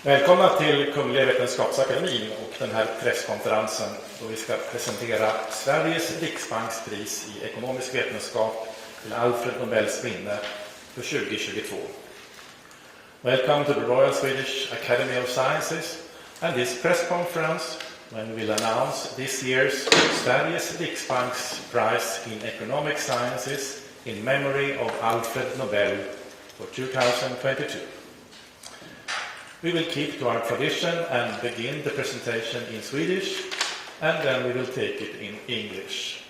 Välkomna till Kungliga Vetenskapsakademin och den här presskonferensen då vi ska presentera Sveriges riksbankspris i ekonomisk vetenskap till Alfred Nobels minne för 2022. Welcome to the Royal Swedish Academy of Sciences and this press conference when we'll announce this year's Sveriges riksbanks prize in economic sciences in memory of Alfred Nobel for 2022. We will keep to our tradition and begin the presentation in Swedish, and then we will take it in English.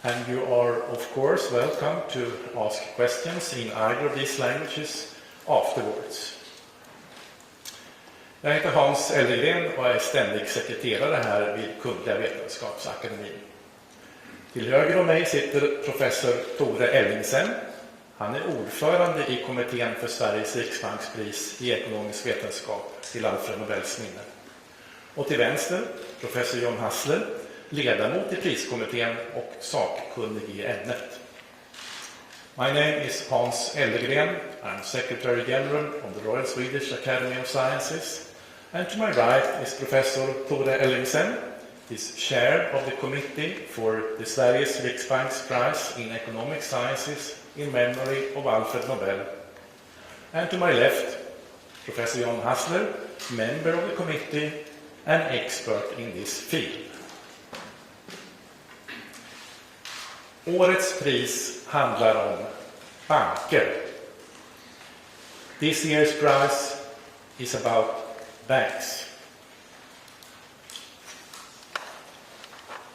And you are, of course, welcome to ask questions in either of these languages afterwards. Jag heter Hans Ellegren och är ständig sekreterare här vid Kungliga Vetenskapsakademin. Till höger om mig sitter professor Tore Ellingsen. Han är ordförande i kommittén för Sveriges riksbankspris i ekonomisk vetenskap till Alfred Nobels minne. Och till vänster, professor John Hassler, ledamot i priskommittén och sakkunnig i ämnet. My name is Hans Ellegren. I'm Secretary General of the Royal Swedish Academy of Sciences. And to my right is Professor Tore Ellingsen. He's chair of the committee for the Sveriges Riksbanks Prize in Economic Sciences in memory of Alfred Nobel. And to my left, Professor John Hassler, member of the committee and expert in this field. Årets pris handlar om banker. This year's prize is about banks.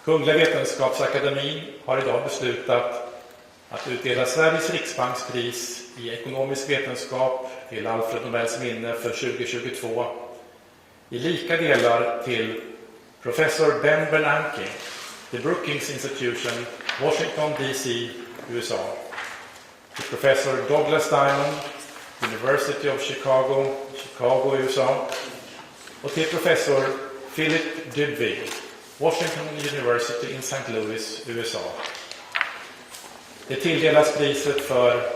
Kungliga Vetenskapsakademin har idag beslutat att utdela Sveriges riksbankspris i ekonomisk vetenskap till Alfred Nobels minne för 2022 i lika delar till professor Ben Bernanke, the Brookings Institution, Washington DC, USA, till professor Douglas Diamond, University of Chicago, Chicago, USA, och till professor Philip Dybvig, Washington University in St. Louis, USA. Det tilldelas priset för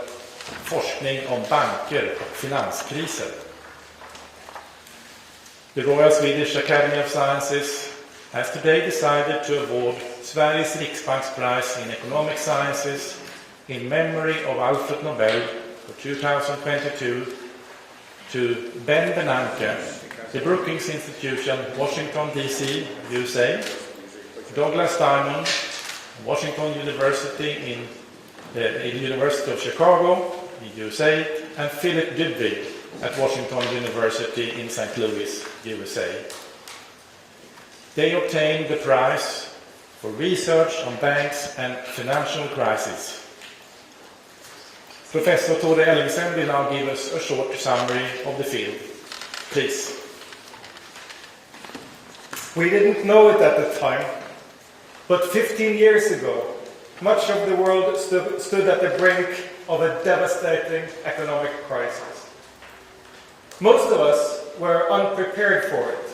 forskning om banker och finanskriser. The Royal Swedish Academy of Sciences has today decided to award Sveriges Riksbanks Prize in Economic Sciences in memory of Alfred Nobel for 2022 to Ben Bernanke, the Brookings Institution, Washington DC, USA, Douglas Diamond, Washington University in the University of Chicago, the USA, and Philip Dybvig at Washington University in St. Louis, USA. They obtained the prize for research on banks and financial crises. Professor Tore Ellingsen will now give us a short summary of the field. Please. We didn't know it at the time, but 15 years ago, much of the world stood at the brink of a devastating economic crisis. Most of us were unprepared for it.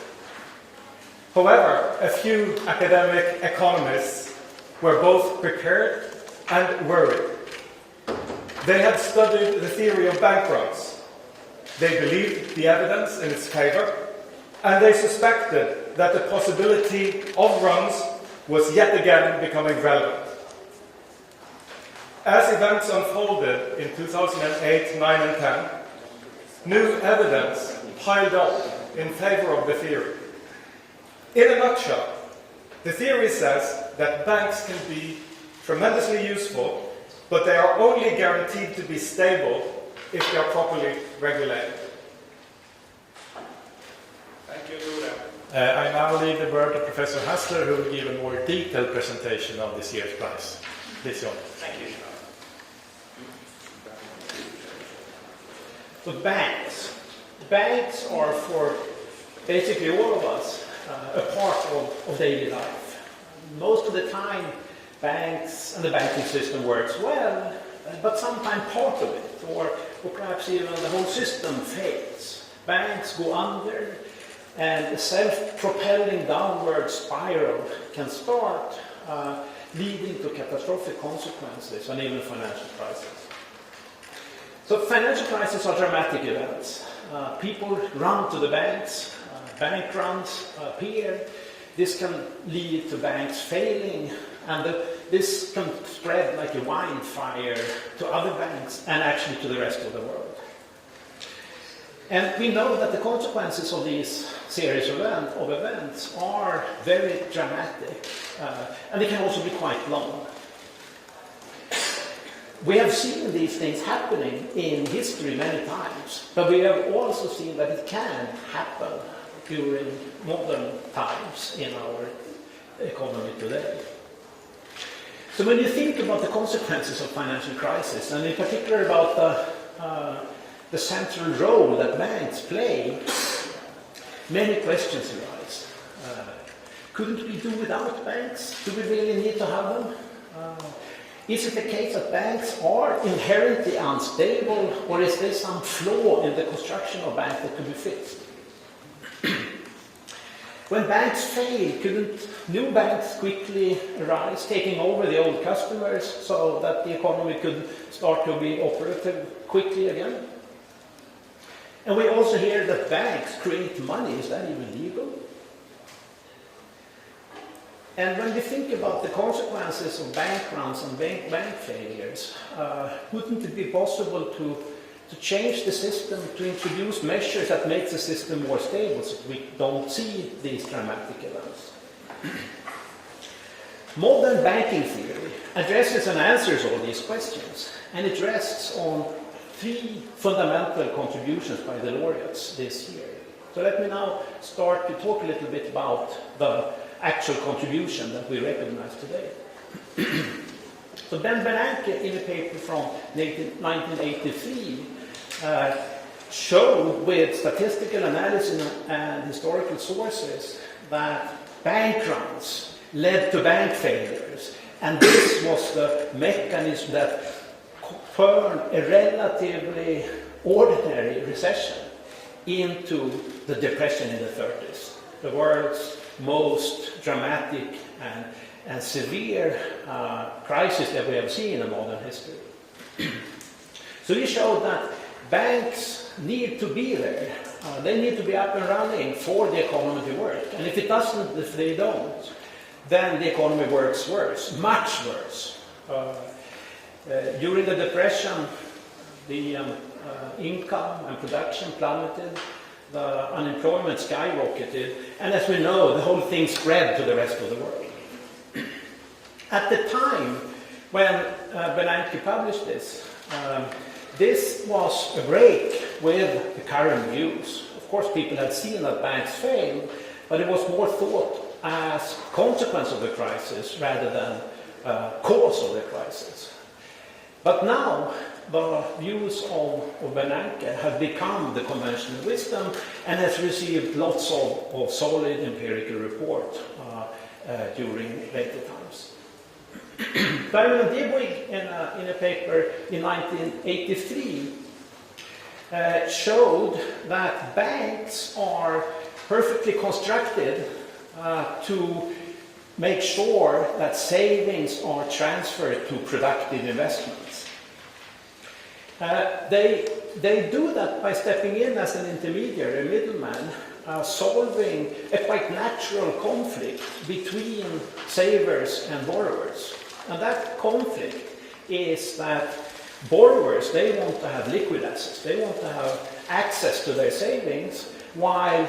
However, a few academic economists were both prepared and worried. They had studied the theory of bank runs. They believed the evidence in its favor, and they suspected that the possibility of runs was yet again becoming relevant. As events unfolded in 2008, 9 and 10, new evidence piled up in favor of the theory. In a nutshell, the theory says that banks can be tremendously useful, but they are only guaranteed to be stable if they are properly regulated. Thank you, Tore. I now leave the word to Professor Hassler, who will give a more detailed presentation of this year's prize. Please, John. Thank you. So banks are for basically all of us a part of daily life. Most of the time banks and the banking system works well, but sometimes part of it, or perhaps even the whole system fails. Banks go under, and a self-propelling downward spiral can start, leading to catastrophic consequences and even financial crisis. So financial crises are dramatic events. people run to the banks, bank runs appear. This can lead to banks failing, and this can spread like a wildfire to other banks and actually to the rest of the world. And we know that the consequences of these series of events are very dramatic, and they can also be quite long. We have seen these things happening in history many times, but we have also seen that it can happen during modern times in our economy today. So when you think about the consequences of financial crisis, and in particular about the central role that banks play, many questions arise. Couldn't we do without banks? Do we really need to have them? Is it the case that banks are inherently unstable, or is there some flaw in the construction of banks that could be fixed? When banks fail, couldn't new banks quickly arise, taking over the old customers so that the economy could start to be operative quickly again? And we also hear that banks create money. Is that even legal? And when we think about the consequences of bank runs and bank failures, wouldn't it be possible to change the system, to introduce measures that make the system more stable so we don't see these dramatic events? Modern banking theory addresses and answers all these questions, and it rests on three fundamental contributions by the laureates this year. So let me now start to talk a little bit about the actual contribution that we recognize today. So Ben Bernanke, in a paper from 1983, showed with statistical analysis and historical sources that bank runs led to bank failures, and this was the mechanism that turned a relatively ordinary recession into the depression in the 30s, the world's most dramatic and severe crisis that we have seen in modern history. So we showed that banks need to be there. They need to be up and running for the economy to work. And if they don't, then the economy works worse, much worse. During the Depression, the income and production plummeted, the unemployment skyrocketed, and as we know, the whole thing spread to the rest of the world. At the time when Bernanke published this, this was a break with the current views. Of course, people had seen that banks failed, but it was more thought as consequence of the crisis rather than cause of the crisis. But now, the views of Bernanke have become the conventional wisdom and has received lots of solid empirical report during later times. Simon Debwig, in a paper in 1983, showed that banks are perfectly constructed to make sure that savings are transferred to productive investments. They do that by stepping in as an intermediary, a middleman, solving a quite natural conflict between savers and borrowers. And that conflict is that borrowers, they want to have liquid assets, they want to have access to their savings, while,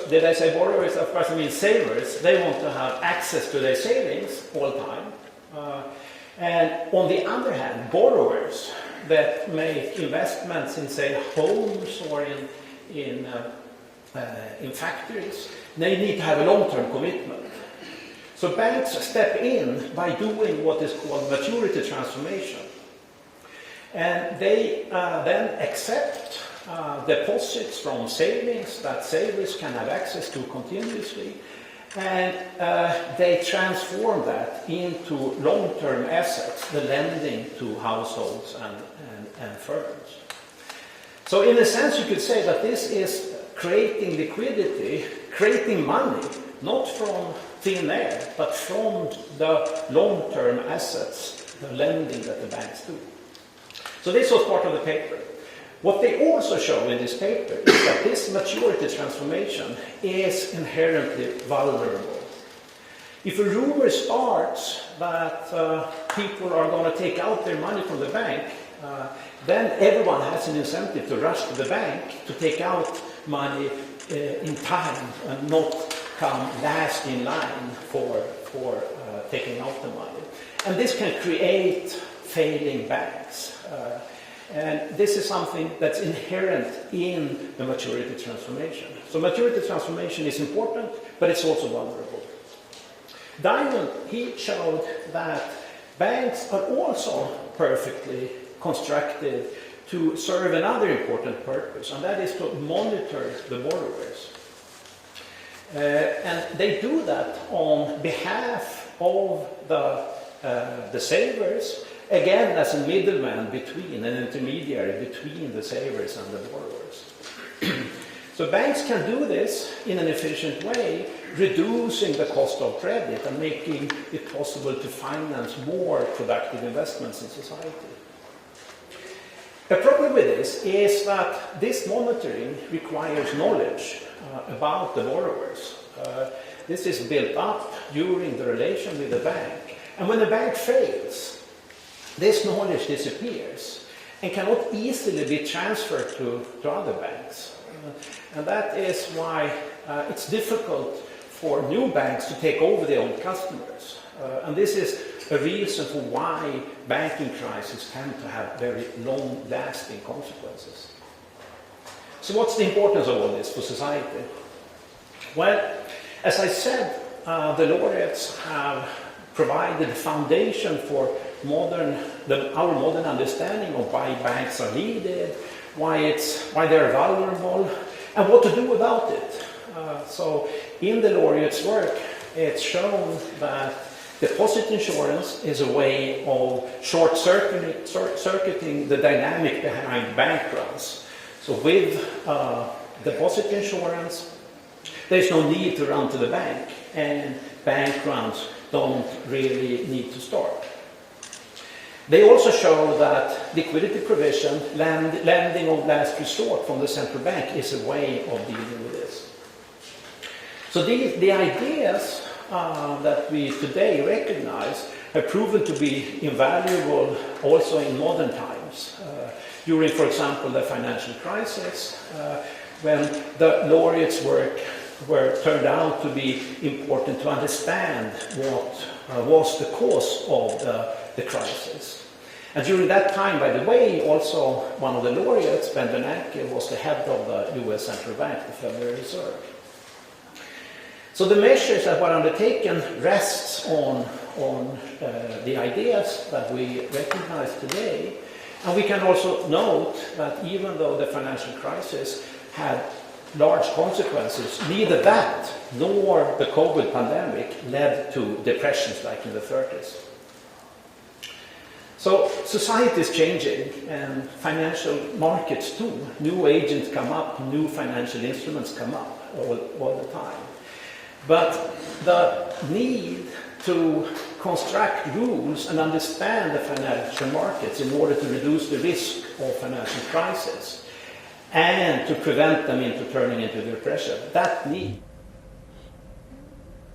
did I say borrowers? Of course I mean savers, they want to have access to their savings all the time. And on the other hand, borrowers that make investments in, say, homes or in factories, they need to have a long-term commitment. So banks step in by doing what is called maturity transformation. And they then accept deposits from savings that savers can have access to continuously, and they transform that into long-term assets, the lending to households and firms. So in a sense you could say that this is creating liquidity, creating money, not from thin air, but from the long-term assets, the lending that the banks do. So this was part of the paper. What they also show in this paper is that this maturity transformation is inherently vulnerable. If a rumor starts that people are going to take out their money from the bank, then everyone has an incentive to rush to the bank to take out money in time and not come last in line for taking out the money. And this can create failing banks. And this is something that's inherent in the maturity transformation. So maturity transformation is important, but it's also vulnerable. Diamond, he showed that banks are also perfectly constructed to serve another important purpose, and that is to monitor the borrowers. And they do that on behalf of the savers, again as a middleman between, an intermediary between the savers and the borrowers. So banks can do this in an efficient way, reducing the cost of credit and making it possible to finance more productive investments in society. The problem with this is that this monitoring requires knowledge about the borrowers. This is built up during the relation with the bank. And when the bank fails, this knowledge disappears and cannot easily be transferred to other banks. And that is why it's difficult for new banks to take over their own customers. And this is a reason for why banking crises tend to have very long-lasting consequences. So what's the importance of all this for society? Well, as I said, the laureates have provided a foundation for our modern understanding of why banks are needed, why they're vulnerable, and what to do about it. So in the laureates' work, it's shown that deposit insurance is a way of short-circuiting the dynamic behind bank runs. So with deposit insurance, there's no need to run to the bank, and bank runs don't really need to start. They also show that liquidity provision, lending of last resort from the central bank is a way of dealing with this. So the ideas that we today recognize have proven to be invaluable also in modern times. During, for example, the financial crisis, when the laureates' work turned out to be important to understand what was the cause of the crisis. And during that time, by the way, also one of the laureates, Ben Bernanke, was the head of the US Central Bank, the Federal Reserve. So the measures that were undertaken rests on the ideas that we recognize today. And we can also note that even though the financial crisis had large consequences, neither that nor the COVID pandemic led to depressions like in the 30s. So society is changing, and financial markets too. New agents come up, new financial instruments come up all the time. But the need to construct rules and understand the financial markets in order to reduce the risk of financial crisis and to prevent them into turning into depression, that need.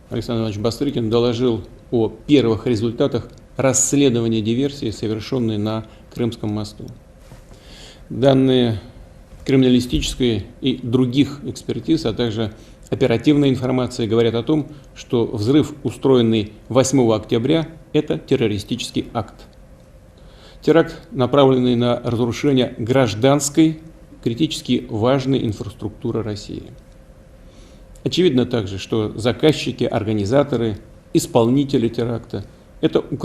Александр Иванович Бастрыкин доложил о первых результатах расследования диверсии, совершенной на Крымском мосту. Данные криминалистической и других экспертиз, а также оперативная информация говорят о том, что взрыв, устроенный 8 октября, это террористический акт. Теракт, направленный на разрушение гражданской, критически важной инфраструктуры России. Очевидно также, что заказчики, организаторы, исполнители теракта – это украинцы.